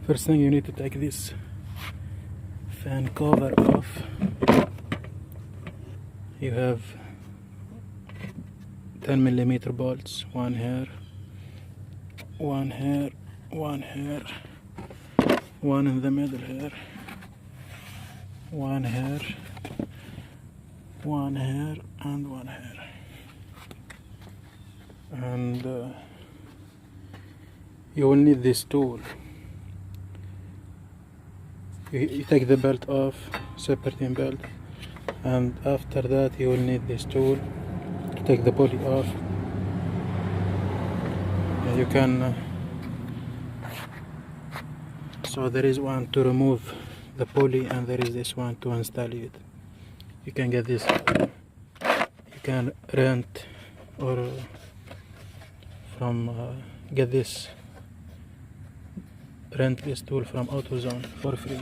First thing, you need to take this fan cover off. You have 10mm bolts, one here, one here, one here, one in the middle here, one here, one here, and one here. And you will need this tool. You take the belt off, separating belt, and after that you will need this tool to take the pulley off. You can so there is one to remove the pulley, and there is this one to install it. You can get this, you can rent or get this, rent this tool from AutoZone for free.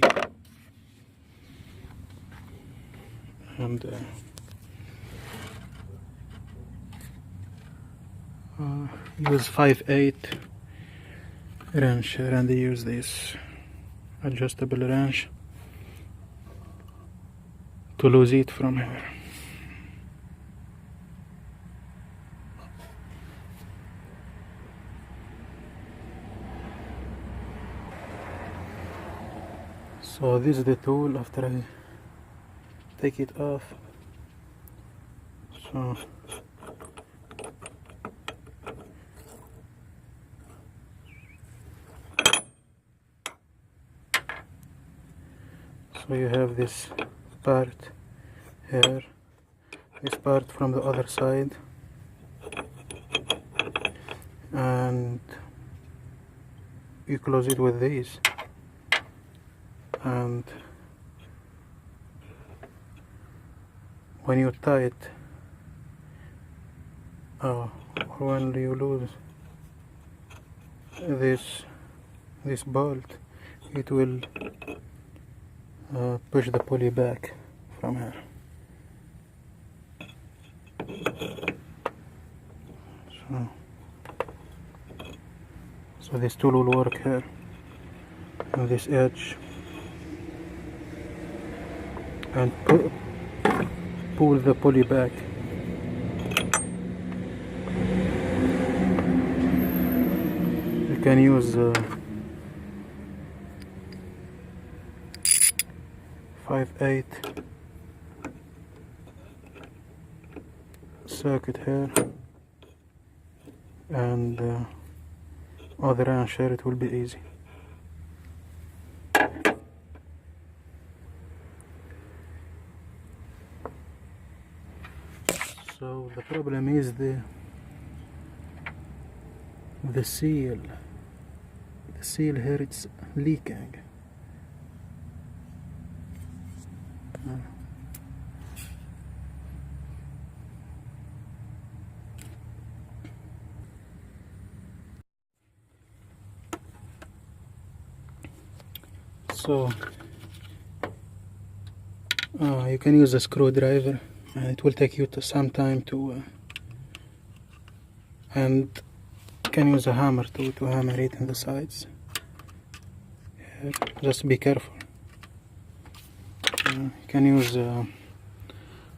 And use 5/8 wrench here, and use this adjustable wrench to lose it from here. So this is the tool after I take it off. So you have this part here, this part from the other side, and you close it with these, and when you tie it, when you lose this bolt, it will push the pulley back from here. So this tool will work here on this edge, and pull the pulley back. You can use 5/8 circuit here, and other wrench here, it will be easy. So the problem is the seal. The seal here, it's leaking. So you can use a screwdriver, and it will take you some time to and you can use a hammer to hammer it in the sides here. Just be careful. You can use a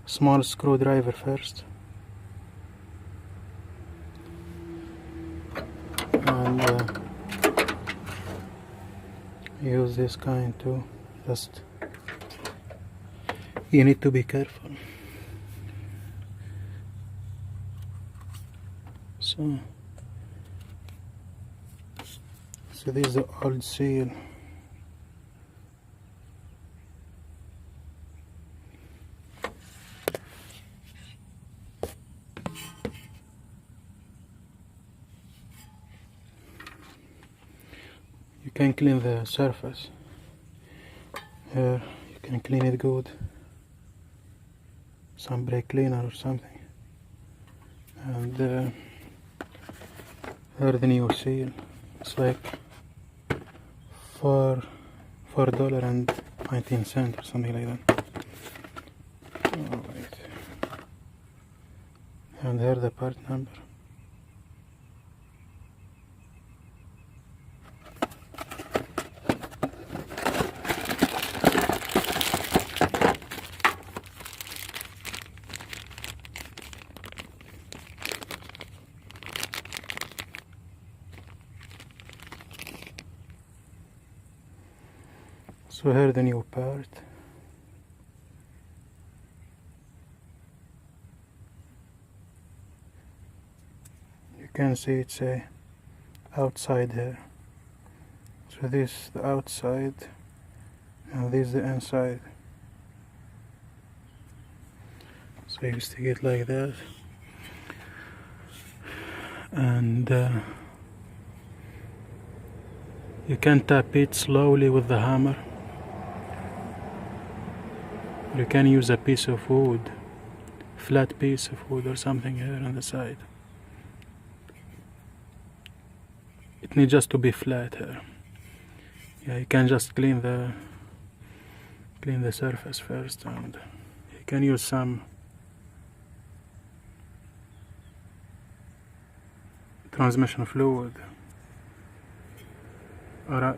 small screwdriver first, and use this kind too. Just you need to be careful. So this is the old seal. You can clean the surface here. You can clean it good, some brake cleaner or something. And here the new seal. It's like $4.19 or something like that. Alright. And here the part number. So here the new part. You can see it's outside here. So this is the outside and this is the inside. So you stick it like that, and you can tap it slowly with the hammer. You can use a piece of wood, flat piece of wood or something here on the side. It needs just to be flat here. Yeah, you can just clean the surface first, and you can use some transmission fluid or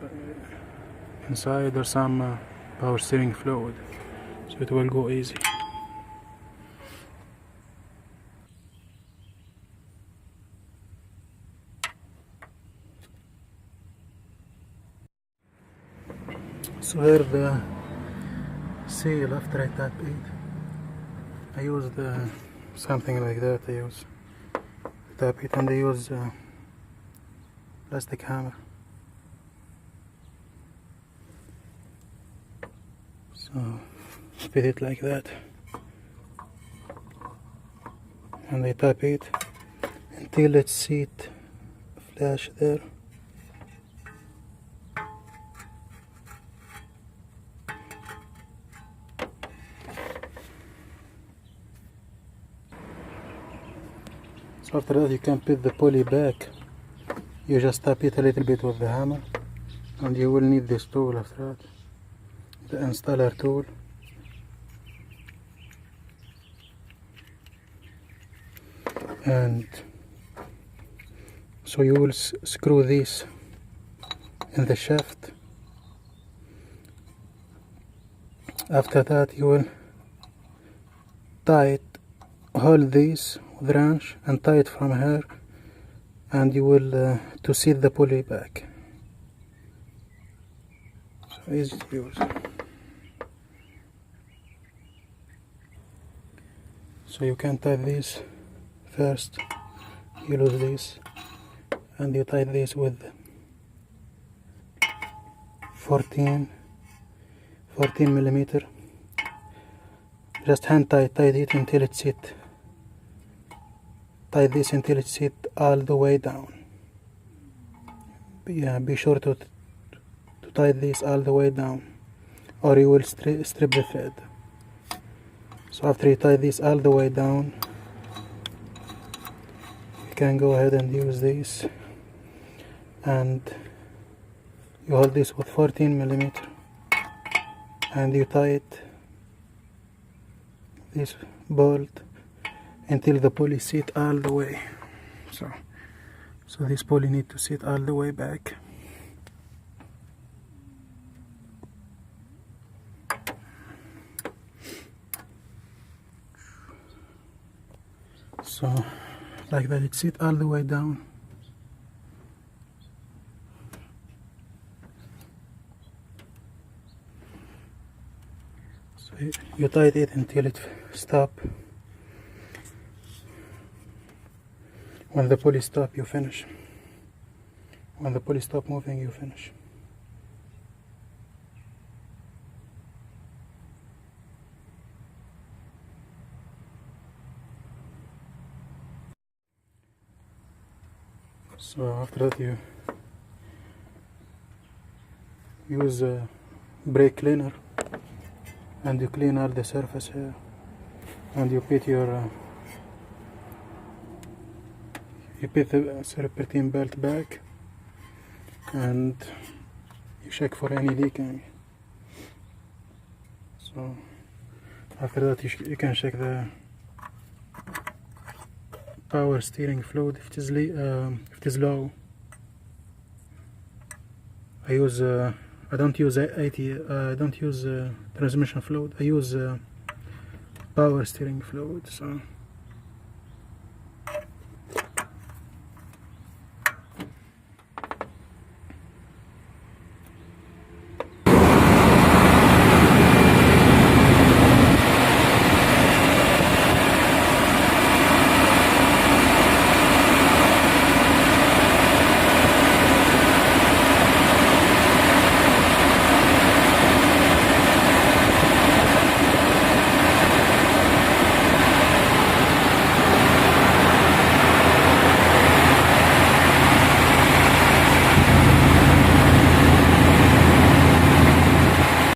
inside, or some power steering fluid, so it will go easy. So here the seal, after I tap it, I use something like that. I use tap it, and I use plastic hammer. So fit it like that, and I tap it until it's see it flash there. So after that you can put the pulley back. You just tap it a little bit with the hammer, and you will need this tool after that, the installer tool. And so you will screw this in the shaft. After that you will tie it, hold this with the wrench and tie it from here, and you will to seat the pulley back. So easy to use. So you can tie this first. You lose this, and you tie this with 14 millimeter. Just hand tie it until it sit. Tie this until it sit all the way down. Be sure to tie this all the way down, or you will strip the thread. So after you tie this all the way down, you can go ahead and use this, and you hold this with 14 millimeter, and you tie it this bolt until the pulley sit all the way. So this pulley need to sit all the way back. So like that, it sit all the way down. So you tied it until it stop. When the pulley stop, you finish. When the pulley stop moving, you finish. So after that, you use a brake cleaner, and you clean all the surface here, and you put the serpentine belt back, and you check for any leaking. So after that, you can check the power steering fluid if it is low. I don't use I don't use transmission fluid. I use power steering fluid. So